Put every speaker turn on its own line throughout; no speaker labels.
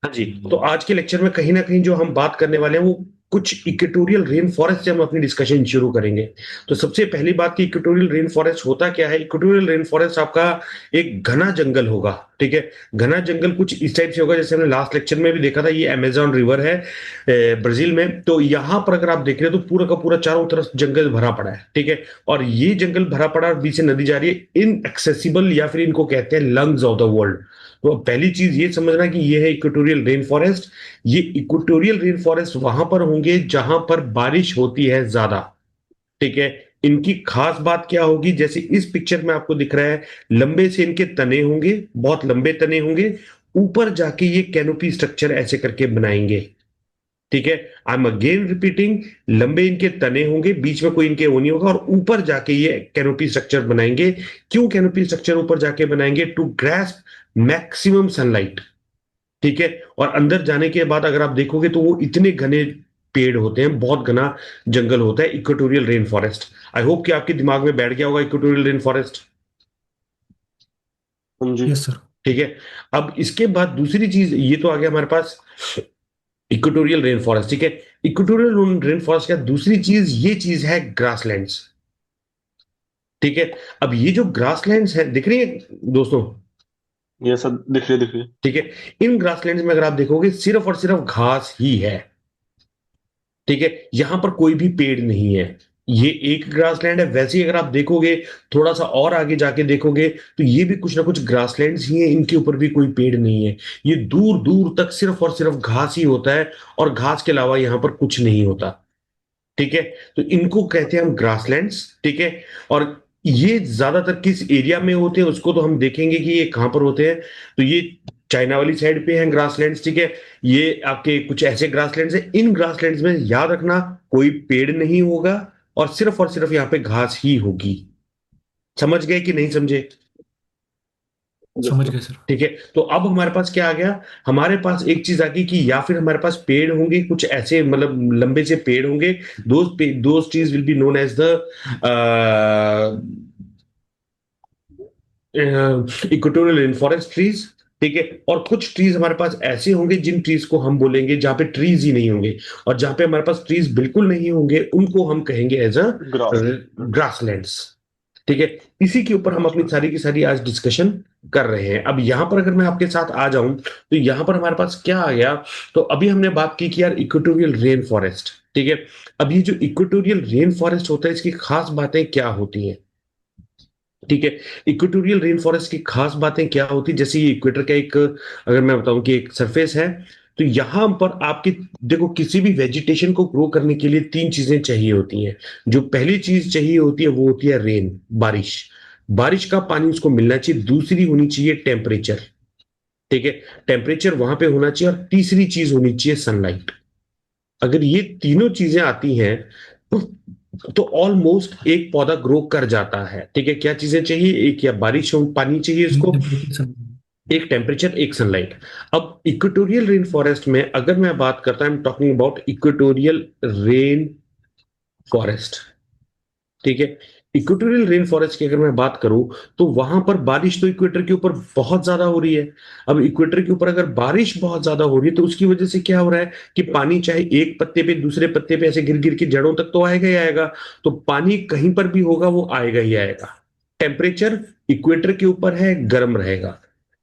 हाँ जी, तो आज के लेक्चर में कहीं ना कहीं जो हम बात करने वाले हैं वो कुछ इक्वेटोरियल रेन फॉरेस्ट से हम अपनी डिस्कशन शुरू करेंगे। तो सबसे पहली बात कि इक्वेटोरियल रेन फॉरेस्ट होता क्या है। इक्वेटोरियल रेन फॉरेस्ट आपका एक घना जंगल होगा, ठीक है। घना जंगल कुछ इस टाइप से होगा जैसे हमने लास्ट लेक्चर में भी देखा था। ये अमेजोन रिवर है ब्राजील में। तो यहाँ पर अगर आप देख रहे हो तो पूरा का पूरा चारों तरफ जंगल भरा पड़ा है, ठीक है। और ये जंगल भरा पड़ा है और बीच से नदी जा रही है। इनएक्सेसिबल या फिर इनको कहते हैं लंग्स ऑफ द वर्ल्ड। तो पहली चीज ये समझना कि ये है इक्वेटोरियल रेन फॉरेस्ट। ये इक्वेटोरियल रेन फॉरेस्ट वहां पर होंगे जहां पर बारिश होती है ज्यादा, ठीक है। इनकी खास बात क्या होगी, जैसे इस पिक्चर में आपको दिख रहा है, लंबे से इनके तने होंगे, बहुत लंबे तने होंगे। ऊपर जाके ये कैनोपी स्ट्रक्चर ऐसे करके बनाएंगे, ठीक है। आई एम अगेन रिपीटिंग, लंबे इनके तने होंगे, बीच में कोई इनके वो नहीं होगा, और ऊपर जाके ये कैनोपी स्ट्रक्चर बनाएंगे। क्यों कैनोपी स्ट्रक्चर ऊपर जाके बनाएंगे? टू ग्रैस्प मैक्सिमम सनलाइट, ठीक है। और अंदर जाने के बाद अगर आप देखोगे तो वो इतने घने पेड़ होते हैं, बहुत घना जंगल होता है equatorial rain forest. I hope कि आपके दिमाग में बैठ गया होगा इक्वेटोरियल रेन फॉरेस्ट,
हाँ जी।
ठीक है। अब इसके बाद दूसरी चीज, ये तो आ गया हमारे पास इक्वेटोरियल रेन फॉरेस्ट, ठीक है। इक्वेटोरियल रेन फॉरेस्ट का दूसरी चीज, ये चीज है ग्रासलैंड्स, ठीक है। अब ये जो ग्रासलैंड्स है दिख रही है दोस्तों,
ये सब दिख रही।
ठीक है। इन ग्रासलैंड्स में अगर आप देखोगे सिर्फ और सिर्फ घास ही है, ठीक है। यहां पर कोई भी पेड़ नहीं है। ये एक ग्रासलैंड है। वैसे ही अगर आप देखोगे, थोड़ा सा और आगे जाके देखोगे तो ये भी कुछ ना कुछ ग्रासलैंड्स ही है, इनके ऊपर भी कोई पेड़ नहीं है। ये दूर दूर तक सिर्फ और सिर्फ घास ही होता है, और घास के अलावा यहां पर कुछ नहीं होता, ठीक है। तो इनको कहते हैं हम ग्रासलैंड्स, ठीक है। और ये ज्यादातर किस एरिया में होते हैं उसको तो हम देखेंगे कि ये कहां पर होते हैं। तो ये चाइना वाली साइड पे हैं ग्रासलैंड्स, ठीक है। ये आपके कुछ ऐसे ग्रासलैंड्स हैं। इन ग्रासलैंड्स में याद रखना, कोई पेड़ नहीं होगा और सिर्फ यहाँ पे घास ही होगी। समझ गए कि नहीं समझे?
समझ गए सर।
ठीक है। तो अब हमारे पास क्या आ गया, हमारे पास एक चीज आ गई कि या फिर हमारे पास पेड़ होंगे कुछ ऐसे, मतलब लंबे से पेड़ होंगे। Those trees will be known as the equatorial rain forest trees, ठीक है। और कुछ ट्रीज हमारे पास ऐसे होंगे जिन ट्रीज को हम बोलेंगे जहां पे ट्रीज ही नहीं होंगे, और जहां पे हमारे पास ट्रीज बिल्कुल नहीं होंगे उनको हम कहेंगे एज अ
ग्रास।
ग्रासलैंड्स, ठीक है। इसी के ऊपर हम अपनी
अच्छा।
सारी की सारी आज डिस्कशन कर रहे हैं। अब यहां पर अगर मैं आपके साथ आ जाऊं तो यहां पर हमारे पास क्या आ गया। तो अभी हमने बात की कि यार इक्वेटोरियल रेन फॉरेस्ट, ठीक है। अब ये जो इक्वेटोरियल रेन फॉरेस्ट होता है इसकी खास बातें क्या होती हैं, ठीक है। इक्वेटोरियल रेन फॉरेस्ट की खास बातें क्या होती है, जैसे ये इक्वेटर का एक, अगर मैं बताऊं कि एक सरफेस है। तो यहां पर आपकी, देखो, किसी भी वेजिटेशन को ग्रो करने के लिए तीन चीजें चाहिए होती हैं। जो पहली चीज चाहिए होती है वो होती है रेन, बारिश। बारिश का पानी उसको मिलना चाहिए। दूसरी होनी चाहिए टेम्परेचर, ठीक है। टेम्परेचर वहां पे होना चाहिए। और तीसरी चीज होनी चाहिए सनलाइट। अगर ये तीनों चीजें आती हैं तो ऑलमोस्ट एक पौधा ग्रो कर जाता है, ठीक है। क्या चीजें चाहिए? एक या बारिश हो, पानी चाहिए इसको, एक टेम्परेचर, एक सनलाइट। अब इक्वेटोरियल रेन फॉरेस्ट में अगर मैं बात करता हूं, talking about equatorial rain forest, ठीक है। इक्वेटोरियल रेन फॉरेस्ट की अगर मैं बात करूं तो वहां पर बारिश तो इक्वेटर के ऊपर बहुत ज्यादा हो रही है। अब इक्वेटर के ऊपर अगर बारिश बहुत ज्यादा हो रही है तो उसकी वजह से क्या हो रहा है कि पानी चाहे एक पत्ते पे दूसरे पत्ते पे ऐसे गिर गिर के जड़ों तक तो आएगा ही आएगा। तो पानी कहीं पर भी होगा वो आएगा ही आएगा। टेम्परेचर इक्वेटर के ऊपर है, गर्म रहेगा।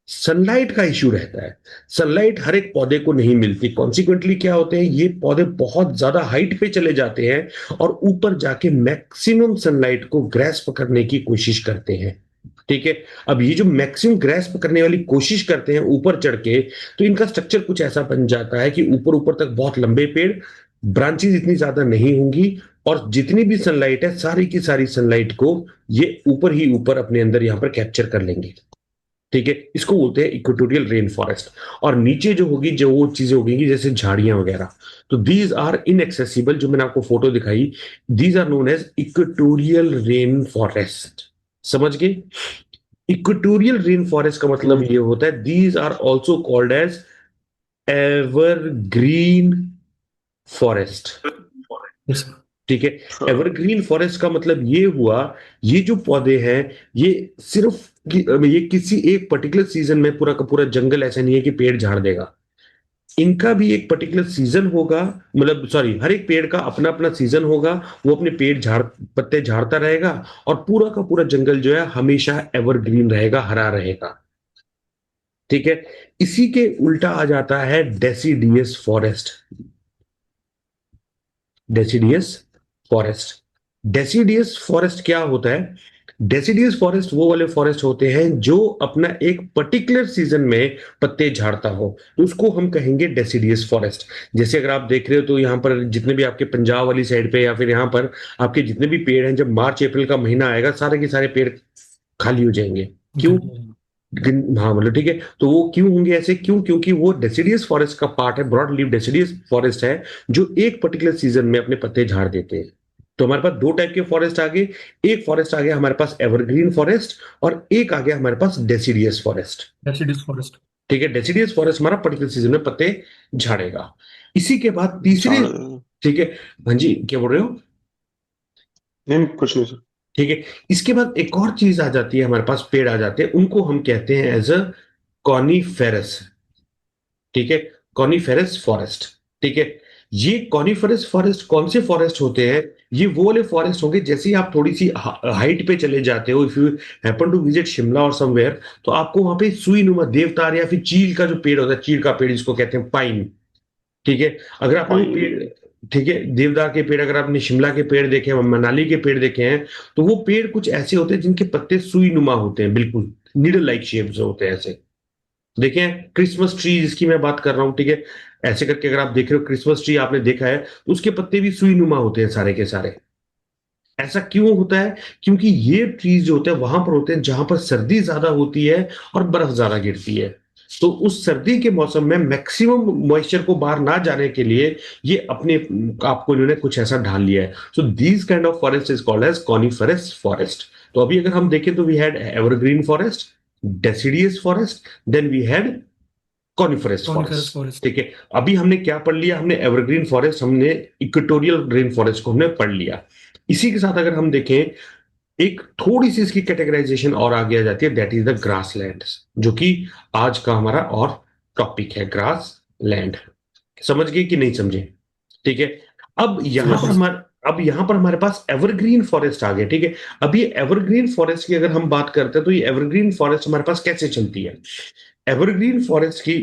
सनलाइट का इश्यू रहता है। सनलाइट हर एक पौधे को नहीं मिलती। कॉन्सिक्वेंटली क्या होते हैं, ये पौधे बहुत ज्यादा हाइट पे चले जाते हैं और ऊपर जाके मैक्सिमम सनलाइट को ग्रैस्प करने की कोशिश करते हैं, ठीक है। अब ये जो मैक्सिमम ग्रैस्प करने वाली कोशिश करते हैं ऊपर चढ़ के, तो इनका स्ट्रक्चर कुछ ऐसा बन जाता है कि ऊपर ऊपर तक बहुत लंबे पेड़, ब्रांचेस इतनी ज्यादा नहीं होंगी, और जितनी भी सनलाइट है सारी की सारी सनलाइट को ये ऊपर ही ऊपर अपने अंदर यहां पर कैप्चर कर लेंगे, ठीक है। इसको बोलते हैं इक्वेटोरियल रेन फॉरेस्ट। और नीचे जो होगी, जो वो चीजें होगी जैसे झाड़ियां वगैरह, तो दीज आर इनएक्सेसिबल। जो मैंने आपको फोटो दिखाई, these are known as equatorial rain forest. समझ गए? इक्वेटोरियल रेन फॉरेस्ट का मतलब ये होता है, these are also called as evergreen forest,
yes
ठीक है।
सर।
एवरग्रीन फॉरेस्ट का मतलब ये हुआ, ये जो पौधे हैं ये सिर्फ ये किसी एक पर्टिकुलर सीजन में पूरा का पूरा जंगल ऐसा नहीं है कि पेड़ झाड़ देगा। इनका भी एक पर्टिकुलर सीजन होगा, मतलब सॉरी, हर एक पेड़ का अपना अपना सीजन होगा। वो अपने पेड़ झाड़ पत्ते झाड़ता रहेगा, और पूरा का पूरा जंगल जो है हमेशा एवरग्रीन रहेगा, हरा रहेगा। ठीक है। इसी के उल्टा आ जाता है deciduous forest. Deciduous forest. Deciduous forest क्या होता है? डेसिडियस फॉरेस्ट वो वाले फॉरेस्ट होते हैं जो अपना एक पर्टिकुलर सीजन में पत्ते झाड़ता हो, तो उसको हम कहेंगे डेसिडियस फॉरेस्ट। जैसे अगर आप देख रहे हो तो यहाँ पर जितने भी आपके पंजाब वाली साइड पे या फिर यहाँ पर आपके जितने भी पेड़ हैं, जब मार्च अप्रैल का महीना आएगा सारे के सारे पेड़ खाली हो जाएंगे। क्यों?
घटिया है।
हाँ मतलब ठीक है, तो वो क्यों होंगे ऐसे? क्यों? क्योंकि वो डेसिडियस फॉरेस्ट का पार्ट है, ब्रॉड लीफ डेसिडियस फॉरेस्ट है, जो एक पर्टिकुलर सीजन में अपने पत्ते झाड़ देते हैं। तो हमारे पास दो टाइप के फॉरेस्ट आ गए। एक फॉरेस्ट आ गया हमारे पास एवरग्रीन फॉरेस्ट, और एक आ गया हमारे पास डेसिडियस फॉरेस्ट।
Deciduous forest.
ठीक है, डेसिडियस फॉरेस्ट हमारा पर्टिकुलर सीजन में पत्ते झाड़ेगा। इसी के बाद तीसरे।
झाड़
ठीक है। हाँ जी, क्या बोल रहे हो?
नहीं, कुछ नहीं सर।
ठीक है। इसके बाद एक और चीज आ जाती है, हमारे पास पेड़ आ जाते हैं, उनको हम कहते हैं एज अ कॉनीफेरस। ठीक है, कॉनिफेरस फॉरेस्ट। ठीक है। ये कॉनिफेरस फॉरेस्ट कौन से फॉरेस्ट होते हैं? ये वो वाले फॉरेस्ट होंगे, जैसे ही आप थोड़ी सी हाइट पे चले जाते हो, if you happen to visit Shimla और समवेयर, तो आपको वहां पे सुई नुमा देवदार या फिर चील का जो पेड़ होता है, चील का पेड़ जिसको कहते हैं पाइन। ठीक है। अगर आपने वो पेड़,
फाइन।
ठीक है, देवदार के पेड़, अगर आपने शिमला के पेड़ देखे हैं, मनाली के पेड़ देखे हैं, तो वो पेड़ कुछ ऐसे होते हैं जिनके पत्ते सुई नुमा होते हैं, बिल्कुल नीडल लाइक शेप होते हैं ऐसे। देखें, क्रिसमस ट्री जिसकी मैं बात कर रहा हूं, ठीक है, ऐसे करके अगर आप देख रहे हो क्रिसमस ट्री आपने देखा है, तो उसके पत्ते भी सुई नुमा होते हैं सारे के सारे। ऐसा क्यों होता है? क्योंकि ये ट्रीज जो होते हैं वहां पर होते हैं जहां पर सर्दी ज्यादा होती है और बर्फ ज्यादा गिरती है। तो उस सर्दी के मौसम में मैक्सिमम मॉइस्चर को बाहर ना जाने के लिए ये अपने आपको इन्होंने कुछ ऐसा ढाल लिया है। So these kind of forest is called as coniferous forest. तो अभी अगर हम देखें तो we had evergreen forest, deciduous forest, then we had coniferous
coniferous
forest.
Forest.
ठीक है। अभी हमने क्या पढ़ लिया? हमने एवरग्रीन फॉरेस्ट, हमने इक्वेटोरियल रेन फॉरेस्ट को हमने पढ़ लिया। इसी के साथ अगर हम देखें, एक थोड़ी सी इसकी कैटेगराइजेशन और आगे आ जाती है, that is the grass land, जो कि आज का हमारा और टॉपिक है, ग्रास लैंड। समझ गए कि नहीं समझे? ठीक है। अब यहां
यस
पर
सर।
हमारे अब यहां पर हमारे पास एवरग्रीन फॉरेस्ट आ गया। ठीक है। अब ये एवरग्रीन फॉरेस्ट की अगर हम बात करते हैं, तो ये एवरग्रीन फॉरेस्ट हमारे पास कैसे चलती है? एवरग्रीन फॉरेस्ट की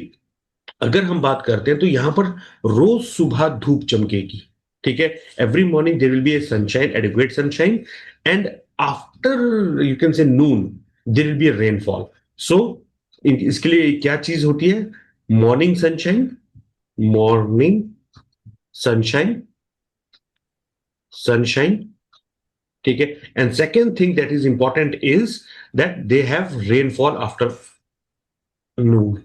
अगर हम बात करते हैं, तो यहां पर रोज सुबह धूप चमकेगी। ठीक है। Every morning there will be a sunshine, adequate sunshine, and after you can say noon there will be a rainfall. So इसके लिए क्या चीज होती है? Morning sunshine, morning sunshine, sunshine. ठीक है। And second thing that is important is that they have rainfall after noon,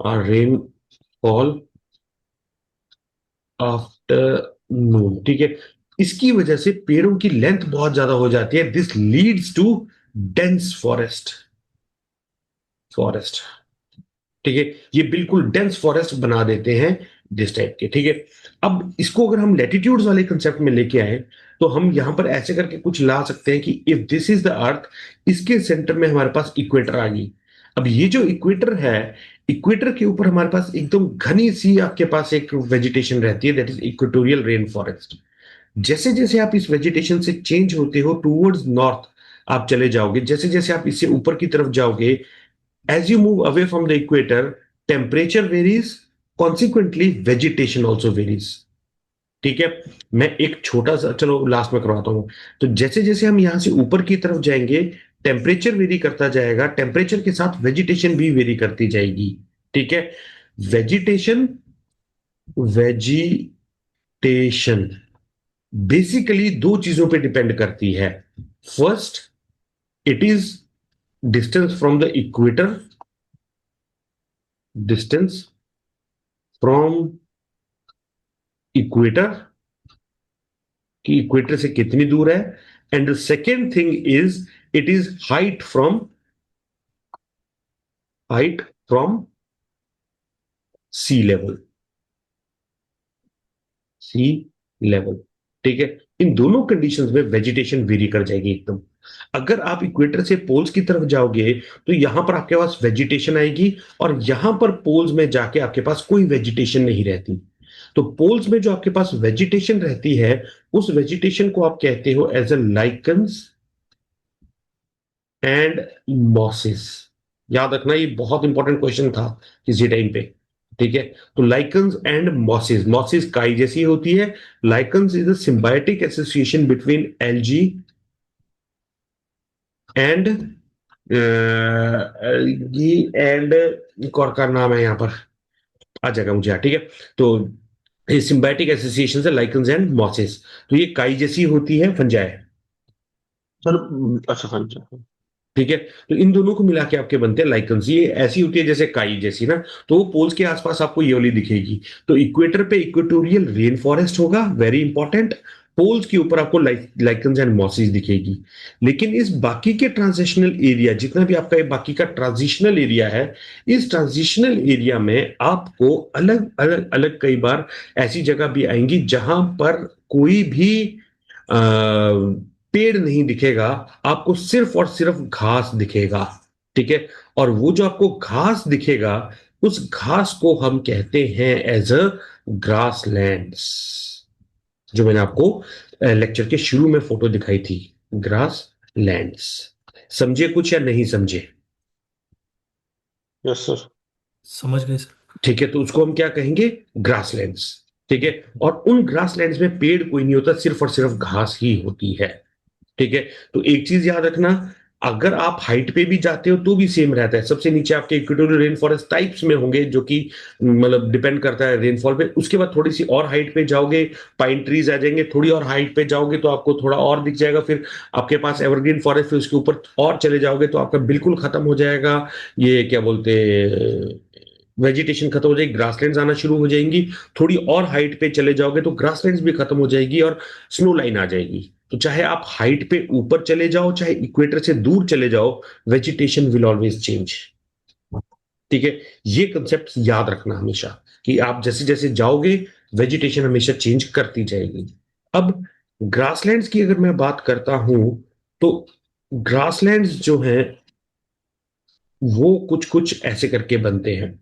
और rainfall afternoon. ठीक है। इसकी वजह से पेड़ों की लेंथ बहुत ज्यादा हो जाती है, this leads to dense forest. ठीक है। ये बिल्कुल डेंस फॉरेस्ट बना देते हैं दिस टाइप के। ठीक है। अब इसको अगर हम लेटीट्यूड्स वाले कंसेप्ट में लेके आए, तो हम यहां पर ऐसे करके कुछ ला सकते हैं कि if this is the earth, इसके सेंटर में हमारे पास इक्वेटर आ गई। अब ये जो इक्वेटर है, इक्वेटर के ऊपर हमारे पास एकदम घनी सी आपके पास एक वेजिटेशन रहती है, that is equatorial rain forest. जैसे जैसे आप इस वेजिटेशन से चेंज होते हो टूवर्ड्स नॉर्थ आप चले जाओगे, जैसे जैसे आप इससे ऊपर की तरफ जाओगे, as you move away from the equator, temperature varies, consequently vegetation also varies। ठीक है। मैं एक छोटा सा, चलो लास्ट में करवाता हूं। तो जैसे जैसे हम यहां से ऊपर की तरफ जाएंगे, टेम्परेचर वेरी करता जाएगा, टेम्परेचर के साथ वेजिटेशन भी वेरी करती जाएगी। ठीक है। वेजिटेशन, वेजिटेशन बेसिकली दो चीजों पे डिपेंड करती है। First, it is distance from the equator, distance from equator, कि इक्वेटर से कितनी दूर है। And the second thing is it is height from sea level, sea level. ठीक है। इन दोनों कंडीशंस में वेजिटेशन वेरी कर जाएगी एकदम। अगर आप इक्वेटर से पोल्स की तरफ जाओगे तो यहां पर आपके पास वेजिटेशन आएगी, और यहां पर पोल्स में जाके आपके पास कोई वेजिटेशन नहीं रहती। तो पोल्स में जो आपके पास वेजिटेशन रहती है, उस वेजिटेशन को आप कहते हो as a lichens and mosses. याद रखना, ये बहुत इंपॉर्टेंट क्वेश्चन था किसी टाइम पे। ठीक है, तो लाइकन्स एंड मॉसेस, मॉसेस काई जैसी होती है, lichens is a symbiotic association between algae and algae and, एक और का नाम है यहाँ पर आ जाएगा मुझे, ठीक है। तो ये सिम्बायोटिक एसोसिएशन है लाइकन्स एंड मॉसेस। तो ये काई जैसी होती है, फंजाई।
सर अच्छा समझा।
ठीक है, तो इन दोनों को मिला के आपके बनते हैं लाइकन्स। ये ऐसी होती है जैसे काई जैसी ना, तो वो पोल्स के आसपास आपको ये वाली दिखेगी। तो इक्वेटर पे इक्वेटोरियल रेन फॉरेस्ट होगा, वेरी इंपॉर्टेंट। पोल्स के ऊपर आपको लाइकन्स एंड मॉसिस दिखेगी। लेकिन इस बाकी के ट्रांजिशनल एरिया, जितना भी आपका ये बाकी का ट्रांजिशनल एरिया है, इस ट्रांजिशनल एरिया में आपको अलग अलग अलग कई बार ऐसी जगह भी आएंगी जहां पर कोई भी पेड़ नहीं दिखेगा, आपको सिर्फ और सिर्फ घास दिखेगा। ठीक है, और वो जो आपको घास दिखेगा, उस घास को हम कहते हैं एज अ ग्रास लैंड्स, जो मैंने आपको लेक्चर के शुरू में फोटो दिखाई थी, ग्रास लैंड्स। समझे कुछ या नहीं समझे?
Yes sir.
समझ गए सर।
ठीक है, तो उसको हम क्या कहेंगे? ग्रासलैंड्स। ठीक है, और उन ग्रासलैंड्स में पेड़ कोई नहीं होता, सिर्फ और सिर्फ घास ही होती है। ठीक है, तो एक चीज याद रखना, अगर आप हाइट पे भी जाते हो तो भी सेम रहता है। सबसे नीचे आपके इक्वेटोरियल रेन फॉरेस्ट टाइप्स में होंगे, जो कि मतलब डिपेंड करता है रेनफॉल पे। उसके बाद थोड़ी सी और हाइट पे जाओगे, पाइन ट्रीज आ जाएंगे। थोड़ी और हाइट पे जाओगे तो आपको थोड़ा और दिख जाएगा, फिर आपके पास एवरग्रीन फॉरेस्ट, फिर उसके ऊपर और चले जाओगे तो आपका बिल्कुल खत्म हो जाएगा। ये क्या बोलते, वेजिटेशन खत्म हो जाएगी, ग्रासलैंड्स आना शुरू हो जाएंगी। थोड़ी और हाइट पे चले जाओगे तो ग्रासलैंड्स भी खत्म हो जाएगी और स्नो लाइन आ जाएगी। तो चाहे आप हाइट पे ऊपर चले जाओ, चाहे इक्वेटर से दूर चले जाओ, वेजिटेशन विल ऑलवेज चेंज। ठीक है, ये कंसेप्ट याद रखना हमेशा, कि आप जैसे जैसे जाओगे वेजिटेशन हमेशा चेंज करती जाएगी। अब ग्रासलैंड्स की अगर मैं बात करता हूं, तो ग्रासलैंड्स जो हैं वो कुछ कुछ ऐसे करके बनते हैं।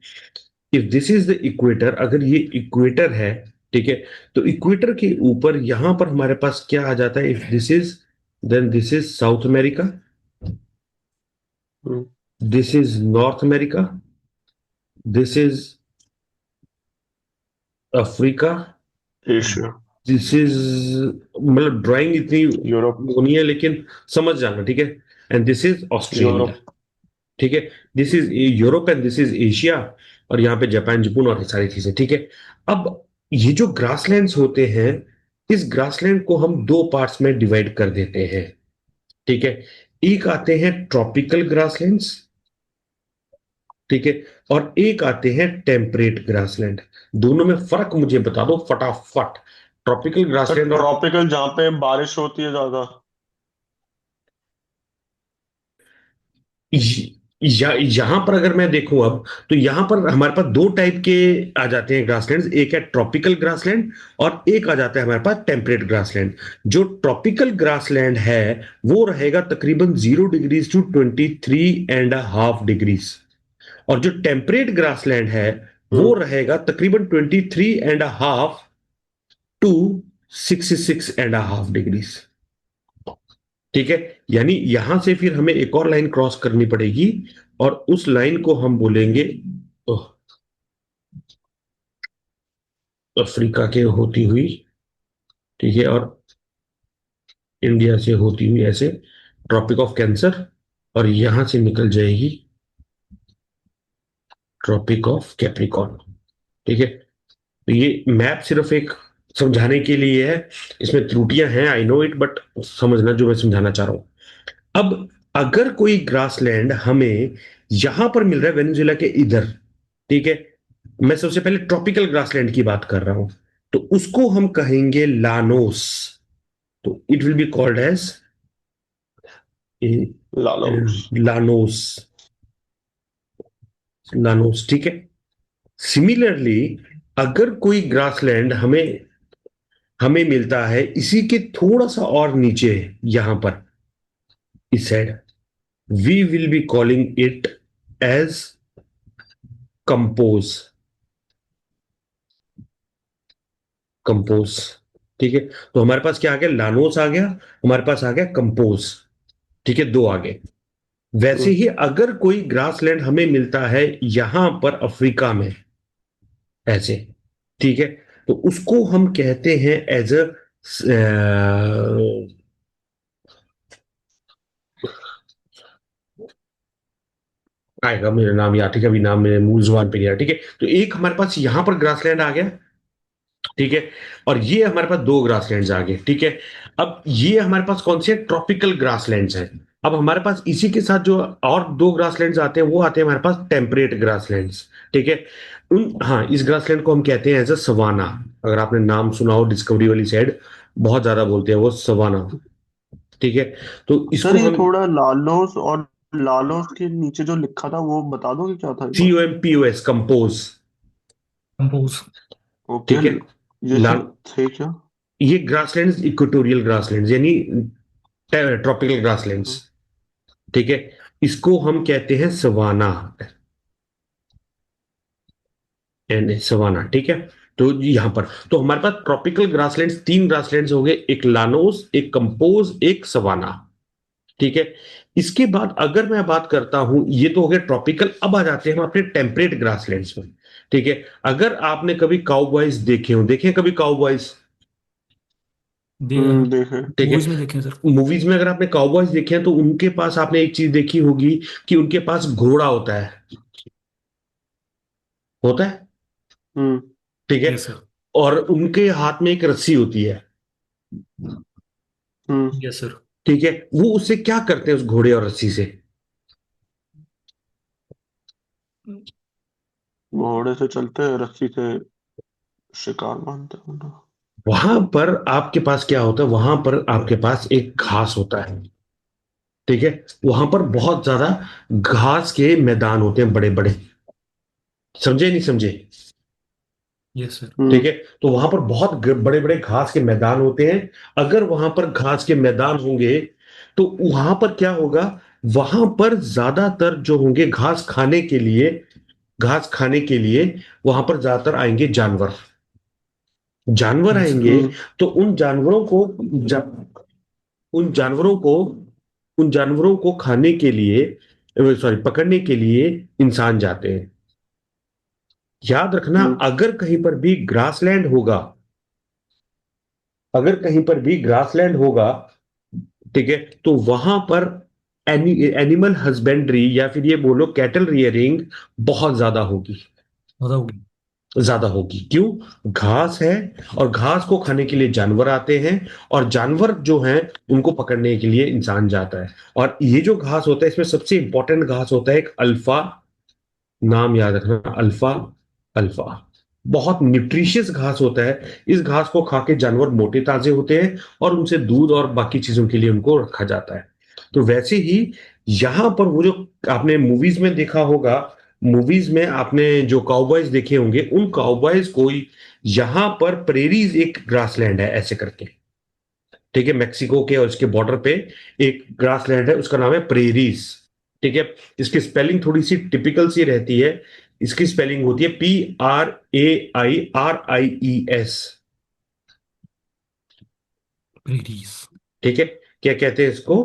If this is the equator, अगर ये इक्वेटर है, ठीक है, तो इक्वेटर के ऊपर यहां पर हमारे पास क्या आ जाता है? If this is, then this is South America, this is North America, this is Africa,
Asia.
This is, मतलब ड्राइंग इतनी
यूरोप।
होनी है लेकिन समझ जाना, ठीक है। And this is Australia.
Europe.
ठीक है, this is Europe and this is Asia, और यहाँ पे जापान, जापान और ये सारी चीजें। ठीक है, अब ये जो ग्रासलैंड्स होते हैं, इस ग्रासलैंड को हम दो पार्ट्स में डिवाइड कर देते हैं। ठीक है, एक आते हैं ट्रॉपिकल ग्रासलैंड्स, ठीक है, और एक आते हैं टेम्परेट ग्रासलैंड। दोनों में फर्क मुझे बता दो फटाफट, ट्रॉपिकल
सर
ग्रासलैंड और
ट्रॉपिकल जहाँ पे बारिश होती है ज्यादा।
यहां पर अगर मैं देखूं अब, तो यहां पर हमारे पास दो टाइप के आ जाते हैं ग्रासलैंड्स। एक है ट्रॉपिकल ग्रासलैंड, और एक आ जाता है हमारे पास टेम्परेट ग्रासलैंड। जो ट्रॉपिकल ग्रासलैंड है वो रहेगा तकरीबन 0 डिग्रीज टू 23.5 डिग्रीज, और जो टेम्परेट ग्रासलैंड है वो
हम्म।
रहेगा तकरीबन 23.5 to 66.5 डिग्रीज। ठीक है, यानी यहां से फिर हमें एक और लाइन क्रॉस करनी पड़ेगी, और उस लाइन को हम बोलेंगे अफ्रीका के होती हुई, ठीक है, और इंडिया से होती हुई ऐसे ट्रॉपिक ऑफ कैंसर, और यहां से निकल जाएगी ट्रॉपिक ऑफ कैप्रिकॉर्न। ठीक है, तो ये मैप सिर्फ एक समझाने के लिए है, इसमें त्रुटियां हैं, आई नो इट, बट समझना जो मैं समझाना चाह रहा हूं। अब अगर कोई ग्रासलैंड हमें यहां पर मिल रहा है वेनेजुएला के इधर, ठीक है, मैं सबसे पहले ट्रॉपिकल ग्रासलैंड की बात कर रहा हूं, तो उसको हम कहेंगे लानोस। तो it will be called as
llanos.
Llanos, llanos. ठीक है, सिमिलरली अगर कोई ग्रासलैंड हमें हमें मिलता है इसी के थोड़ा सा और नीचे, यहां पर, इस side we will be calling it as compose. Compose, ठीक है। तो हमारे पास क्या आ गया, लानोस आ गया, हमारे पास आ गया कंपोज, ठीक है, दो आ गए। वैसे ही अगर कोई ग्रासलैंड हमें मिलता है यहां पर अफ्रीका में ऐसे, ठीक है, तो उसको हम कहते हैं एज अ, आएगा मेरा नाम याद, ठीक है, अभी नाम मेरे मुंह जुबान पे नहीं आ रहा, ठीक है। तो एक हमारे पास यहां पर ग्रासलैंड आ गया, ठीक है, और ये हमारे पास दो ग्रासलैंड्स आ गए, ठीक है। अब ये हमारे पास कौन से ट्रॉपिकल ग्रासलैंड्स हैं। अब हमारे पास इसी के साथ जो और दो ग्रासलैंड्स आते हैं वो आते हैं हमारे पास टेम्परेट ग्रासलैंड्स, ठीक है। उन, हाँ, इस ग्रासलैंड को हम कहते हैं एज अ सवाना। अगर आपने नाम सुना हो डिस्कवरी वाली साइड, बहुत ज्यादा बोलते हैं वो सवाना, ठीक है। तो
सर
इसको
ये
हम
थोड़ा लालोस और लालोस के नीचे जो लिखा था वो बता दोगे क्या था एक बार?
COMPOS, compose,
compose. ओके।
ठीक है।
ये
ला
सब थे क्या?
ये ग्रासलैंड्स इक्वेटोरियल ग्रासलैंड्स यानी ट्रॉपिकल ग्रासलैंड्स, ठीक है। इसको हम कहते हैं सवाना, एंड सवाना, ठीक है। तो यहां पर तो हमारे पास ट्रॉपिकल ग्रासलैंड्स, तीन ग्रासलैंड्स हो गए, एक लानोस, एक कंपोज, एक सवाना, ठीक है। इसके बाद अगर मैं बात करता हूं, ये तो हो गया ट्रॉपिकल, अब आ जाते हैं हम अपने टेम्परेट ग्रासलैंड्स में, ठीक है। अगर आपने कभी काउबॉयज देखे हो, देखे हैं कभी काउबॉयज,
हाँ,
देखे।
ठीक है।
मूवीज में देखे हैं सर।
मूवीज में अगर आपने काउबॉयज देखे हैं तो उनके पास आपने एक चीज देखी होगी कि उनके पास घोड़ा होता है, होता है,
हम्म
ठीक है।
Yes sir.
और उनके हाथ में एक रस्सी होती है,
हम्म
यस सर।
ठीक है। वो उससे क्या करते हैं उस घोड़े और रस्सी से?
घोड़े से चलते हैं, रस्सी से शिकार मानते हैं उन्हें।
वहां पर आपके पास क्या होता है, वहां पर आपके पास एक घास होता है, ठीक है। वहां पर बहुत ज्यादा घास के मैदान होते हैं, बड़े बड़े, समझे नहीं समझे,
यस सर।
ठीक है। तो वहां पर बहुत बड़े बड़े घास के मैदान होते हैं। अगर वहां पर घास के मैदान होंगे तो वहां पर क्या होगा, वहां पर ज्यादातर जो होंगे घास खाने के लिए, घास खाने के लिए वहां पर ज्यादातर आएंगे जानवर, जानवर
यस सर।
आएंगे। तो उन जानवरों को उन जानवरों को उन जानवरों को खाने के लिए, सॉरी, पकड़ने के लिए इंसान जाते हैं। याद रखना,
हम्म
अगर कहीं पर भी ग्रासलैंड होगा, अगर कहीं पर भी ग्रासलैंड होगा, ठीक है, तो वहां पर एनिमल हस्बेंड्री या फिर ये बोलो कैटल रियरिंग बहुत ज्यादा होगी,
ज्यादा होगी।
ज्यादा होगी। क्यों? घास है, और घास को खाने के लिए जानवर आते हैं, और जानवर जो हैं उनको पकड़ने के लिए इंसान जाता है। और ये जो घास होता है इसमें सबसे इंपॉर्टेंट घास होता है एक अल्फा, नाम याद रखना, अल्फा, अल्फा, बहुत न्यूट्रिशियस घास होता है। इस घास को खा के जानवर मोटे ताजे होते हैं, और उनसे दूध और बाकी चीजों के लिए उनको रखा जाता है। तो वैसे ही यहां पर वो जो आपने मूवीज में देखा होगा, मूवीज में आपने जो काउबॉयज देखे होंगे, उन काउबॉयज को यहां पर प्रेरीज एक ग्रासलैंड है ऐसे करके, ठीक है, मेक्सिको के और इसके बॉर्डर पे एक ग्रासलैंड है, उसका नाम है प्रेरीज, ठीक है। इसकी स्पेलिंग थोड़ी सी टिपिकल सी रहती है, इसकी स्पेलिंग होती है PRAIRIES,
प्रेरीज।
ठीक है। क्या कहते हैं इसको?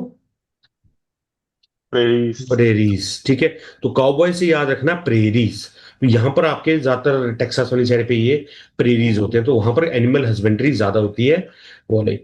प्रेरीज।
प्रेरीज, ठीक है। तो काउबॉय से याद रखना प्रेरीज। तो यहां पर आपके ज्यादातर टेक्सास वाली साइड पे ये प्रेरीज होते हैं, तो वहां पर एनिमल हस्बेंड्री ज्यादा होती है, वो वाले।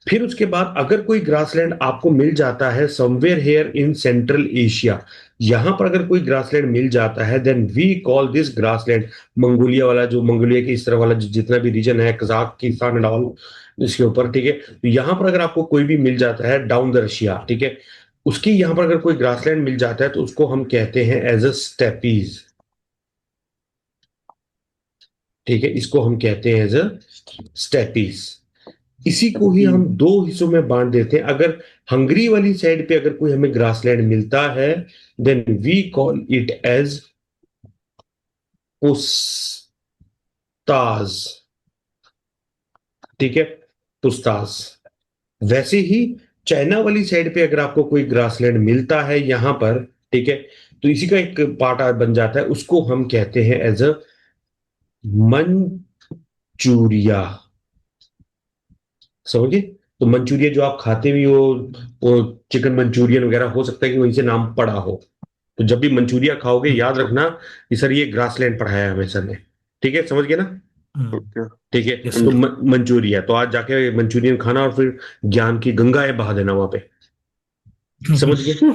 फिर उसके बाद अगर कोई ग्रासलैंड आपको मिल जाता है somewhere here in Central Asia, यहां पर अगर कोई ग्रासलैंड मिल जाता है, then we call this grassland, Mongolia वाला, जो मंगोलिया के इस तरह वाला जितना भी रीजन है, कजाकिस्तान एंड ऑल, इसके ऊपर, ठीक है। तो यहां पर अगर आपको कोई भी मिल जाता है डाउन द रशिया, ठीक है, उसकी यहां पर अगर कोई ग्रासलैंड मिल जाता है तो उसको हम कहते हैं एज अ स्टेपीज, ठीक है, इसको हम कहते हैं एज अ स्टेपीज। इसी को ही हम दो हिस्सों में बांट देते हैं। अगर हंगरी वाली साइड पे अगर कोई हमें ग्रासलैंड मिलता है, then we call it as pusztas, ठीक है, पुस्ताज। वैसे ही चाइना वाली साइड पे अगर आपको कोई ग्रासलैंड मिलता है यहाँ पर, ठीक है, तो इसी का एक पार्ट बन जाता है, उसको हम कहते हैं एज अ मंचूरिया। समझिए? तो मंचूरिया जो आप खाते भी हो, वो चिकन मंचूरियन वगैरह हो सकता है कि वहीं से नाम पड़ा हो। तो जब भी मंचूरिया खाओगे याद रखना कि सर ये ग्रासलैंड पढ़ाया है हमें सर ने। ठीक है, समझ गए ना?
ओके।
ठीक है।
यस
तो
सर।
मंचूरिया तो आज जाके मंचूरियन खाना और फिर ज्ञान की गंगाएं बहा देना वहां पे। समझ गए?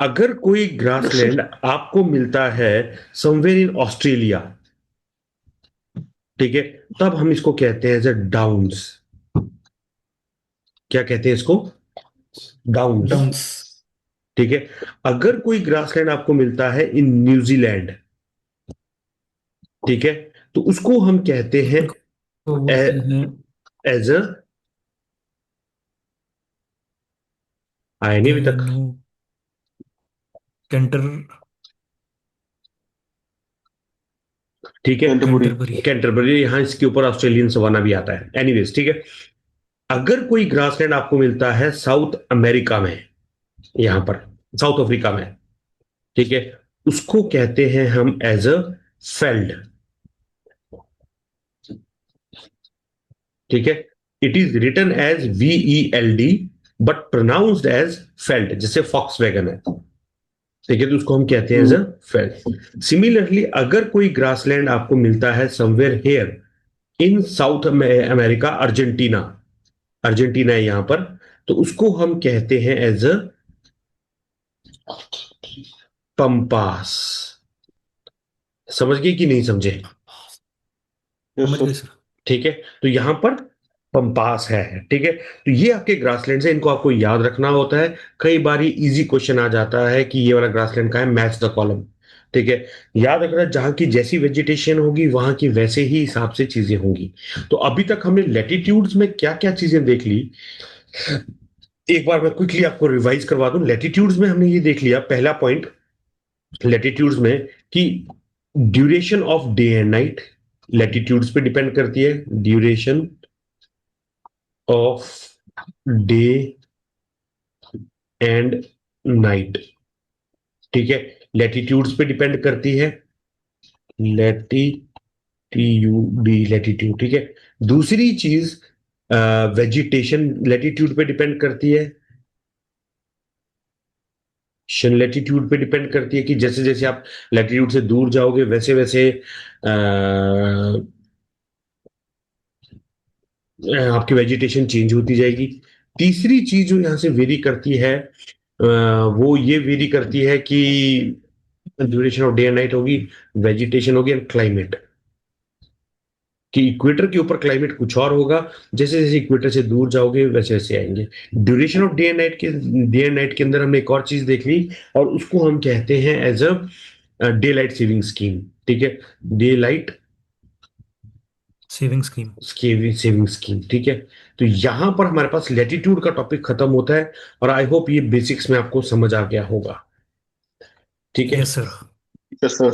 अगर कोई
यस सर।
ग्रासलैंड आपको मिलता है समवेयर इन ऑस्ट्रेलिया, ठीक है, तब हम इसको कहते हैं एज डाउन्स। क्या कहते हैं इसको? डाउन्स।
डाउन्स।
ठीक है। अगर कोई ग्रासलैंड आपको मिलता है इन न्यूजीलैंड, ठीक है, तो उसको हम कहते हैं
तो बोलते हैं
एज अ, आया नहीं अभी तक।
कैनो कैंटर
ठीक है।
कैंटरबरी।
कैंटरबरी।
कैंटरबरी, यहां इसके ऊपर ऑस्ट्रेलियन सवाना भी आता है। एनीवेज, ठीक है। अगर कोई ग्रासलैंड आपको मिलता है साउथ अमेरिका में, यहां पर साउथ अफ्रीका में, ठीक है, उसको कहते हैं हम एज अ फेल्ड। ठीक है। It is written as VELD but pronounced as veld, जैसे फॉक्स वैगन है। ठीक है, तो उसको हम कहते हैं एज अ फेल्ड। सिमिलरली अगर कोई ग्रासलैंड आपको मिलता है somewhere here in south America, Argentina, Argentina है यहां पर, तो उसको हम कहते हैं एज अ पंपास। समझ गए कि नहीं समझे?
यस
समझ गए
सर।
सर।
ठीक है। तो यहां पर पंपास है। ठीक है। तो ये आपके ग्रासलैंड है, इनको आपको याद रखना होता है। कई बार इजी क्वेश्चन आ जाता है कि ये वाला ग्रासलैंड का है, मैच द कॉलम। ठीक है। याद रखना, जहां की जैसी वेजिटेशन होगी वहां की वैसे ही हिसाब से चीजें होंगी। तो अभी तक हमने लैटिट्यूड्स में क्या क्या चीजें देख ली, एक बार मैं क्विकली आपको रिवाइज करवा दूं। लैटिट्यूड्स में हमने ये देख लिया, पहला पॉइंट लैटिट्यूड्स में, कि duration of day and night latitudes पे डिपेंड करती है। Duration of day and night, ठीक है, लैटिट्यूड्स पे डिपेंड करती है। लैटिट्यूड, लैटिट्यूड, ठीक है। दूसरी चीज, वेजिटेशन लैटिट्यूड पे डिपेंड करती है। लैटिट्यूड पे डिपेंड करती है कि जैसे जैसे आप लैटिट्यूड से दूर जाओगे वैसे वैसे आपकी वेजिटेशन चेंज होती जाएगी। तीसरी चीज जो यहाँ से वेरी करती है, वो ये वेरी करती है कि duration of day and night होगी, वेजिटेशन होगी एंड क्लाइमेट। कि इक्वेटर के ऊपर क्लाइमेट कुछ और होगा, जैसे जैसे इक्वेटर से दूर जाओगे वैसे वैसे आएंगे। Duration of day and night के अंदर हमने एक और चीज देख ली, और उसको हम कहते हैं as a daylight saving scheme. ठीक है। Daylight
saving scheme.
Saving scheme. ठीक है। तो यहां पर हमारे पास लेटीट्यूड का टॉपिक खत्म होता है, और आई होप ये बेसिक्स में आपको समझ आ गया होगा। ठीक है।
Yes sir.
Yes sir.